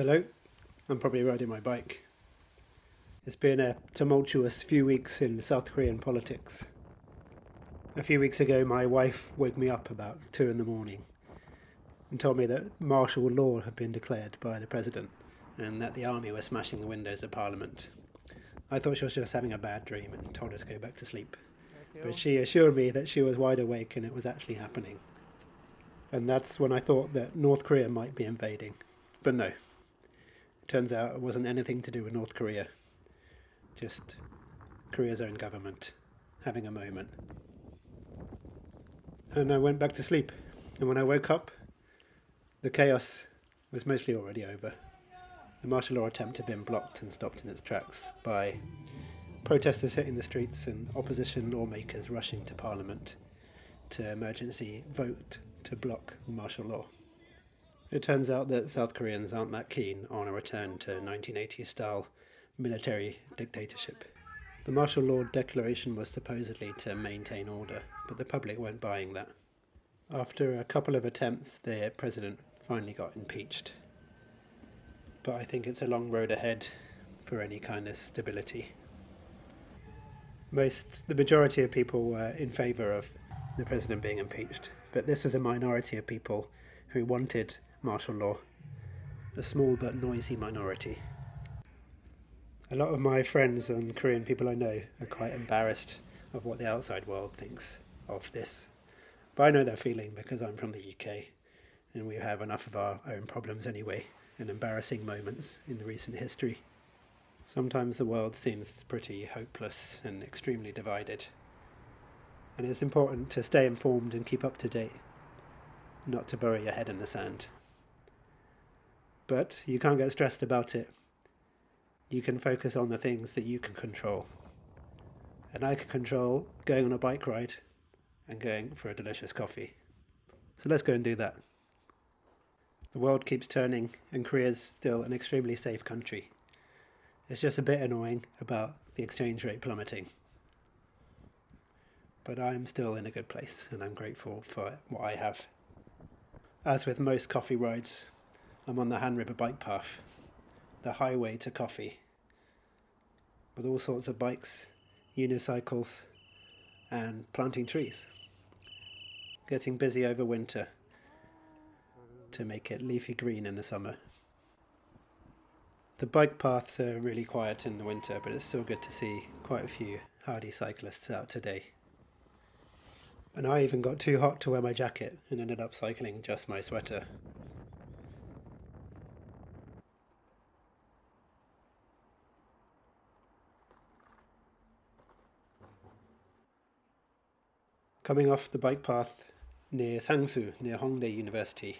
Hello, I'm probably riding my bike. It's been a tumultuous few weeks in South Korean politics. A few weeks ago, my wife woke me up about 2 in the morning and told me that martial law had been declared by the president and that the army was smashing the windows of Parliament. I thought she was just having a bad dream and told her to go back to sleep. But she assured me that she was wide awake and it was actually happening. And that's when I thought that North Korea might be invading. But no. Turns out it wasn't anything to do with North Korea. Just Korea's own government having a moment. And I went back to sleep. And when I woke up, the chaos was mostly already over. The martial law attempt had been blocked and stopped in its tracks by protesters hitting the streets and opposition lawmakers rushing to Parliament to emergency vote to block martial law. It turns out that South Koreans aren't that keen on a return to 1980s-style military dictatorship. The martial law declaration was supposedly to maintain order, but the public weren't buying that. After a couple of attempts, the president finally got impeached. But I think it's a long road ahead for any kind of stability. The majority of people were in favour of the president being impeached, but this is a minority of people who wanted martial law, a small but noisy minority. A lot of my friends and Korean people I know are quite embarrassed of what the outside world thinks of this. But I know their feeling because I'm from the UK and we have enough of our own problems anyway, and embarrassing moments in the recent history. Sometimes the world seems pretty hopeless and extremely divided. And it's important to stay informed and keep up to date, not to bury your head in the sand. But you can't get stressed about it. You can focus on the things that you can control. And I can control going on a bike ride and going for a delicious coffee. So let's go and do that. The world keeps turning and Korea's still an extremely safe country. It's just a bit annoying about the exchange rate plummeting. But I'm still in a good place and I'm grateful for what I have. As with most coffee rides, I'm on the Han River bike path, the highway to coffee, with all sorts of bikes, unicycles, and planting trees. Getting busy over winter to make it leafy green in the summer. The bike paths are really quiet in the winter, but it's still good to see quite a few hardy cyclists out today. And I even got too hot to wear my jacket and ended up cycling just my sweater. Coming off the bike path near Sangsu, near Hongdae University,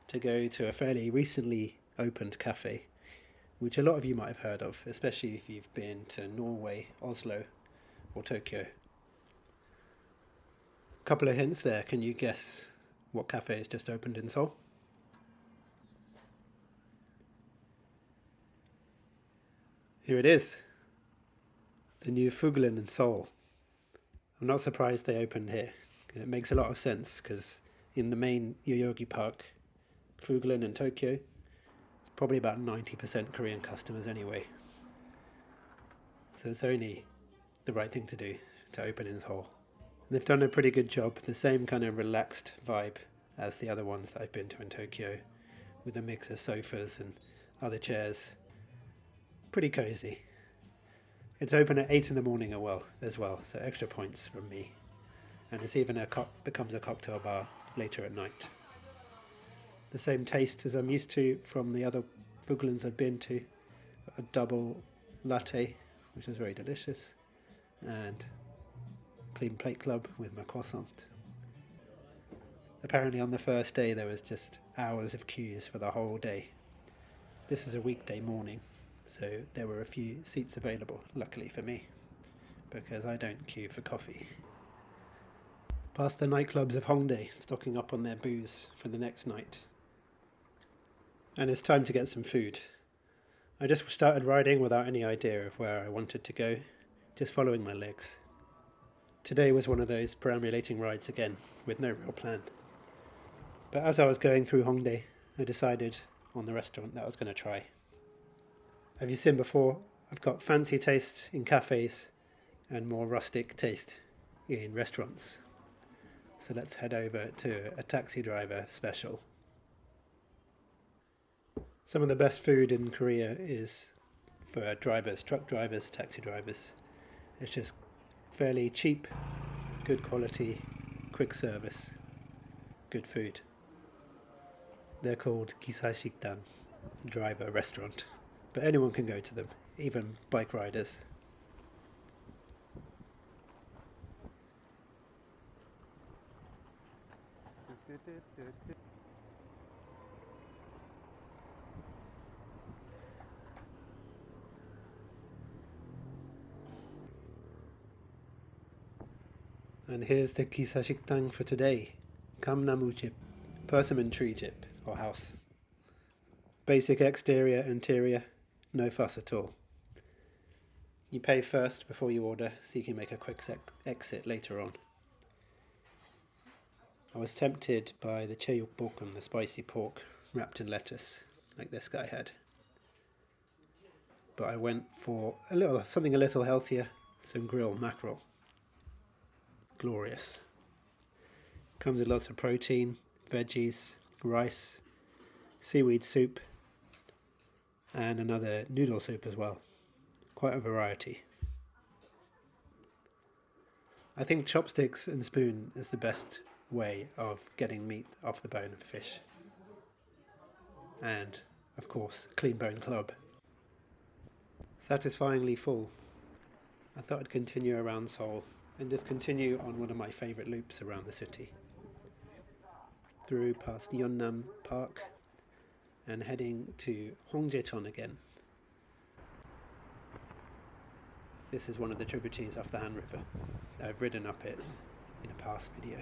to go to a fairly recently opened cafe, which a lot of you might have heard of, especially if you've been to Norway, Oslo, or Tokyo. Couple of hints there. Can you guess what cafe has just opened in Seoul? Here it is. The new Fuglen in Seoul. I'm not surprised they opened here. It makes a lot of sense because in the main Yoyogi Park, Fuglen in Tokyo, it's probably about 90% Korean customers anyway. So it's only the right thing to do to open in Seoul. They've done a pretty good job, the same kind of relaxed vibe as the other ones that I've been to in Tokyo, with a mix of sofas and other chairs. Pretty cosy. It's open at 8 in the morning as well, so extra points from me. And it's even becomes a cocktail bar later at night. The same taste as I'm used to from the other Fuglens I've been to. A double latte, which is very delicious, and clean plate club with my croissant. Apparently on the first day there was just hours of queues for the whole day. This is a weekday morning, so there were a few seats available, luckily for me, because I don't queue for coffee. Past the nightclubs of Hongdae, stocking up on their booze for the next night. And it's time to get some food. I just started riding without any idea of where I wanted to go, just following my legs. Today was one of those perambulating rides again, with no real plan. But as I was going through Hongdae, I decided on the restaurant that I was going to try. Have you seen before? I've got fancy taste in cafes and more rustic taste in restaurants. So let's head over to a taxi driver special. Some of the best food in Korea is for drivers, truck drivers, taxi drivers. It's just fairly cheap, good quality, quick service, good food. They're called Gisashikdan, driver restaurant. But anyone can go to them, even bike riders. And here's the Gisashikdan for today. Kamnamu chip, persimmon tree chip, or house. Basic exterior, interior, no fuss at all. You pay first before you order, so you can make a quick exit later on. I was tempted by the cheokbokkeum, the spicy pork wrapped in lettuce, like this guy had. But I went for something a little healthier, some grilled mackerel. Glorious. Comes with lots of protein, veggies, rice, seaweed soup, and another noodle soup as well. Quite a variety. I think chopsticks and spoon is the best way of getting meat off the bone of fish. And, of course, clean bone club. Satisfyingly full. I thought I'd continue around Seoul and just continue on one of my favourite loops around the city. Through past Yeonnam Park and heading to Hongjaecheon again. This is one of the tributaries off the Han River. I've ridden up it in a past video.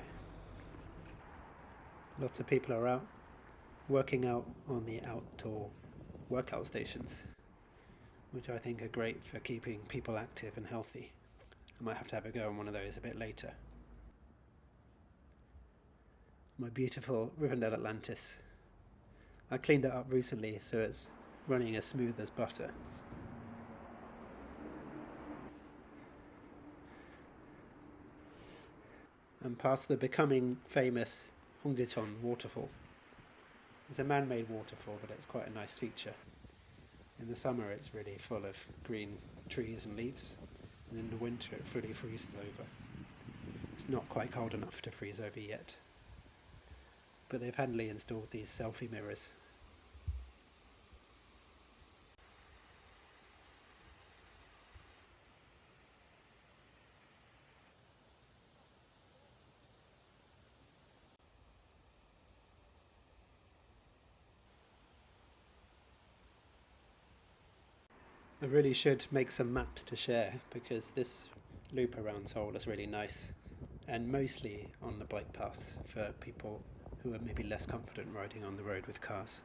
Lots of people are out working out on the outdoor workout stations, which I think are great for keeping people active and healthy. I might have to have a go on one of those a bit later. My beautiful Rivendell Atlantis. I cleaned it up recently so it's running as smooth as butter. And past the becoming famous Hongjaecheon waterfall. It's a man-made waterfall, but it's quite a nice feature. In the summer it's really full of green trees and leaves, and in the winter it fully freezes over. It's not quite cold enough to freeze over yet, but they've handily installed these selfie mirrors. I really should make some maps to share, because this loop around Seoul is really nice, and mostly on the bike paths for people who are maybe less confident riding on the road with cars.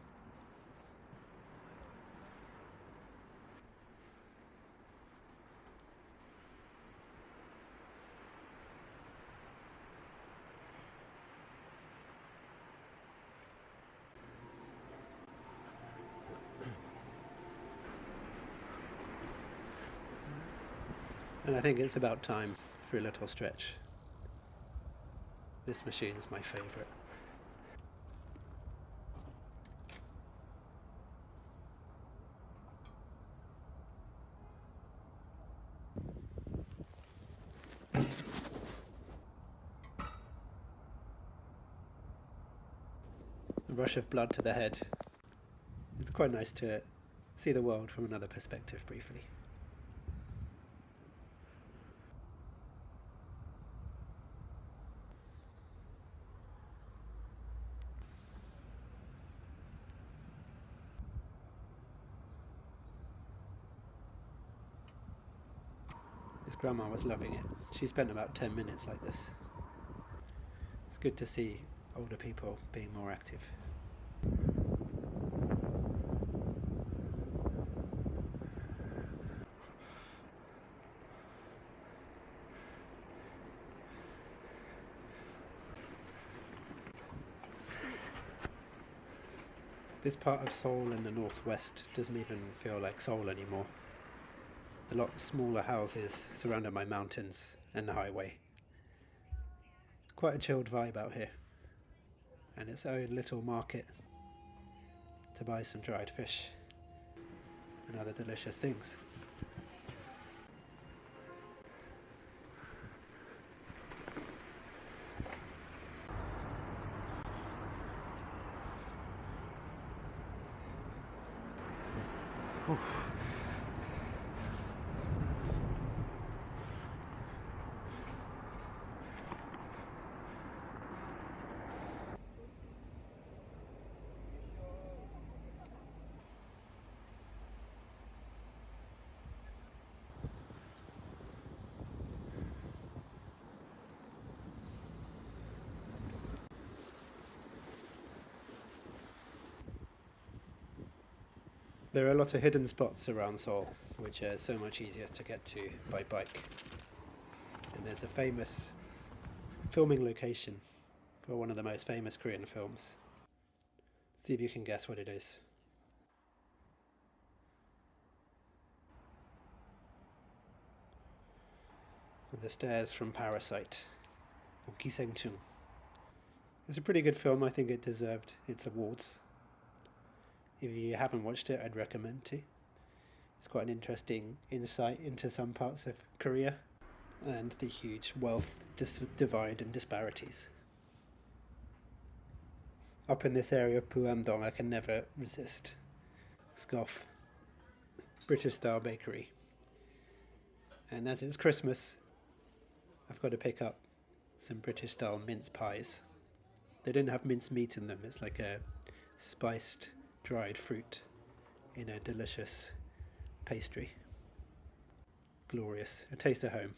And I think it's about time for a little stretch. This machine's my favourite. A rush of blood to the head. It's quite nice to see the world from another perspective briefly. His grandma was loving it. She spent about 10 minutes like this. It's good to see older people being more active. This part of Seoul in the northwest doesn't even feel like Seoul anymore. A lot smaller houses surrounded by mountains and the highway. Quite a chilled vibe out here, and its own little market to buy some dried fish and other delicious things. Oof. There are a lot of hidden spots around Seoul, which are so much easier to get to by bike. And there's a famous filming location for one of the most famous Korean films. See if you can guess what it is. The Stairs from Parasite, or Kisengchung. It's a pretty good film. I think it deserved its awards. If you haven't watched it, I'd recommend to. It's quite an interesting insight into some parts of Korea and the huge wealth divide and disparities. Up in this area of Puamdong, I can never resist Scoff, British style bakery. And as it's Christmas, I've got to pick up some British style mince pies. They didn't have mince meat in them. It's like a spiced dried fruit in a delicious pastry. Glorious. A taste of home.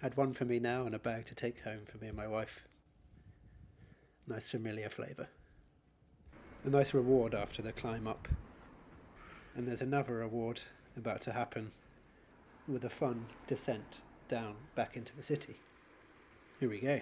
Had one for me now and a bag to take home for me and my wife. Nice familiar flavour. A nice reward after the climb up. And there's another reward about to happen with a fun descent down back into the city. Here we go.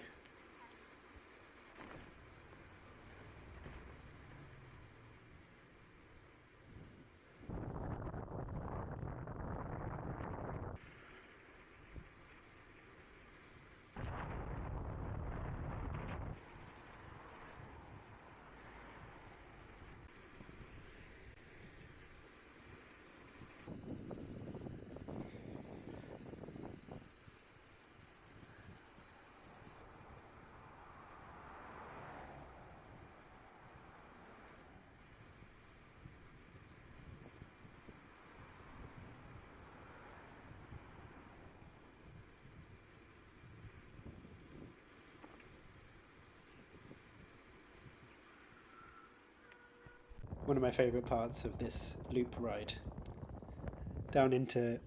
One of my favourite parts of this loop ride. Down into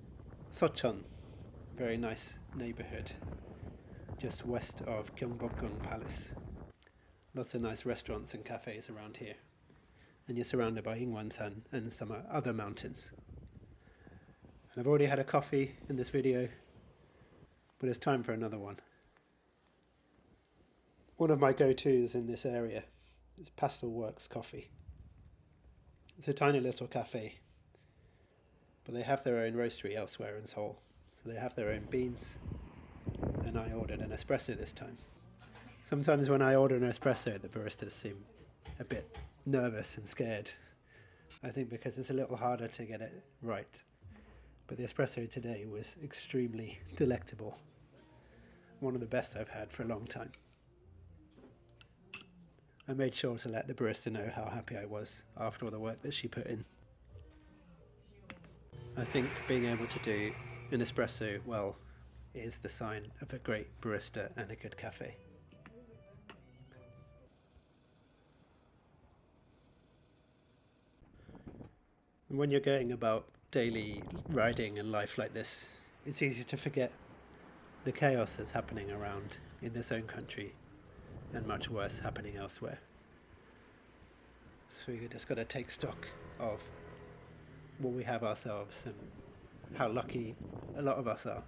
Sochon, very nice neighbourhood, just west of Gyeongbokgung Palace. Lots of nice restaurants and cafes around here. And you're surrounded by Ingwansan and some other mountains. And I've already had a coffee in this video, but it's time for another one. One of my go-tos in this area is Pastel Works Coffee. It's a tiny little cafe, but they have their own roastery elsewhere in Seoul. So they have their own beans, and I ordered an espresso this time. Sometimes when I order an espresso, the baristas seem a bit nervous and scared. I think because it's a little harder to get it right. But the espresso today was extremely delectable. One of the best I've had for a long time. I made sure to let the barista know how happy I was after all the work that she put in. I think being able to do an espresso well is the sign of a great barista and a good cafe. And when you're going about daily riding and life like this, it's easy to forget the chaos that's happening around in this own country and much worse happening elsewhere. So we just got to take stock of what we have ourselves and how lucky a lot of us are.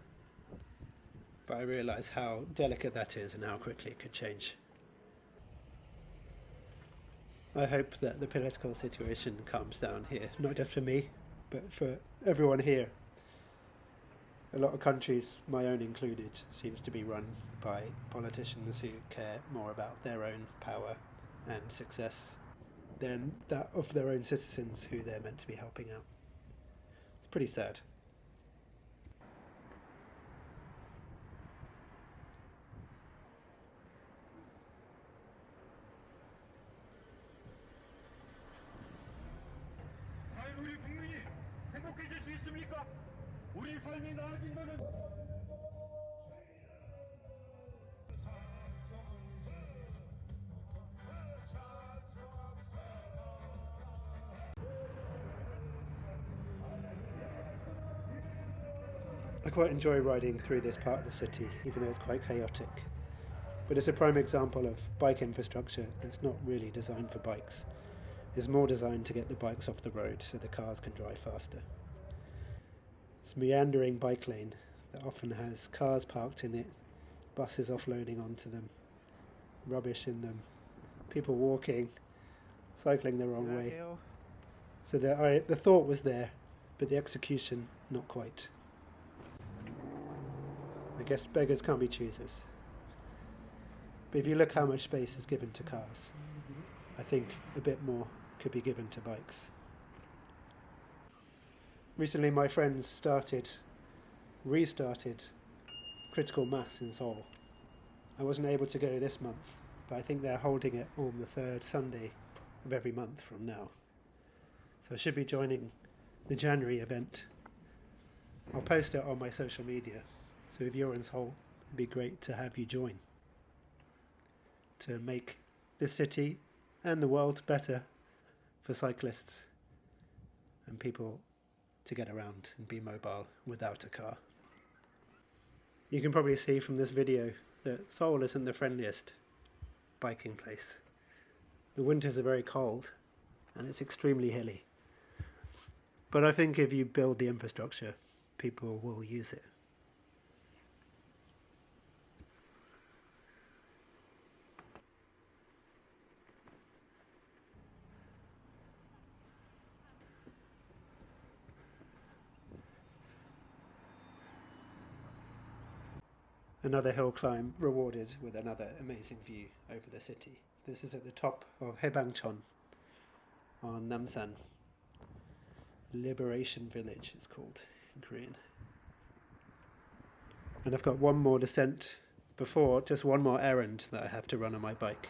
But I realise how delicate that is and how quickly it could change. I hope that the political situation calms down here, not just for me, but for everyone here. A lot of countries, my own included, seems to be run by politicians who care more about their own power and success than that of their own citizens who they're meant to be helping out. It's pretty sad. 과연 우리 국민이 행복해질 수 있습니까? 우리 삶이 나아진 것은 I quite enjoy riding through this part of the city, even though it's quite chaotic. But it's a prime example of bike infrastructure that's not really designed for bikes. It's more designed to get the bikes off the road so the cars can drive faster. It's a meandering bike lane that often has cars parked in it, buses offloading onto them, rubbish in them, people walking, cycling the wrong way. So the thought was there, but the execution not quite. I guess beggars can't be choosers. But if you look how much space is given to cars, I think a bit more could be given to bikes. Recently my friends restarted Critical Mass in Seoul. I wasn't able to go this month, but I think they're holding it on the third Sunday of every month from now. So I should be joining the January event. I'll post it on my social media. So if you're in Seoul, it'd be great to have you join, to make this city and the world better for cyclists and people to get around and be mobile without a car. You can probably see from this video that Seoul isn't the friendliest biking place. The winters are very cold and it's extremely hilly. But I think if you build the infrastructure, people will use it. Another hill climb rewarded with another amazing view over the city. This is at the top of Haebangchon on Namsan. Liberation Village it's called in Korean. And I've got one more descent before, just one more errand that I have to run on my bike.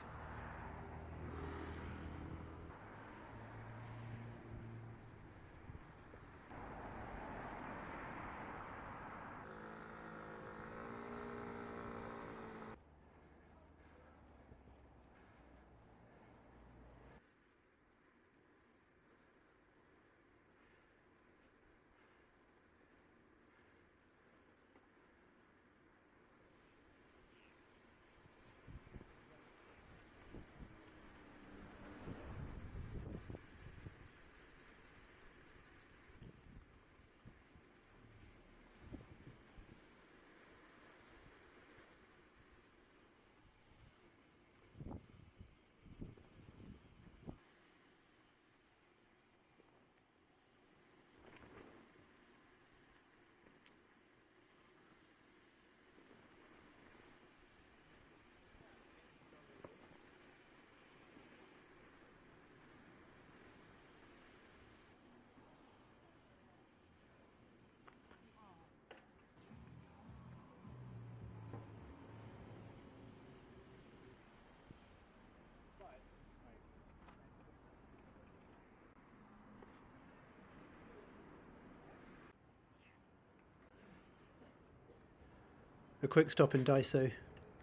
A quick stop in Daiso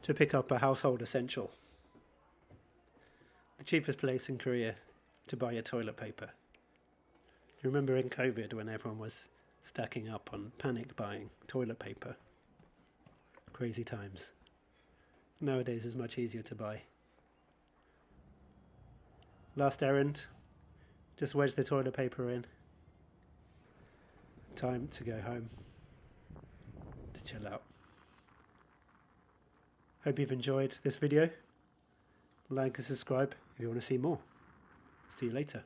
to pick up a household essential. The cheapest place in Korea to buy your toilet paper. You remember in COVID when everyone was stacking up on panic buying toilet paper? Crazy times. Nowadays it's much easier to buy. Last errand, just wedge the toilet paper in. Time to go home, to chill out. Hope you've enjoyed this video. Like and subscribe if you want to see more. See you later.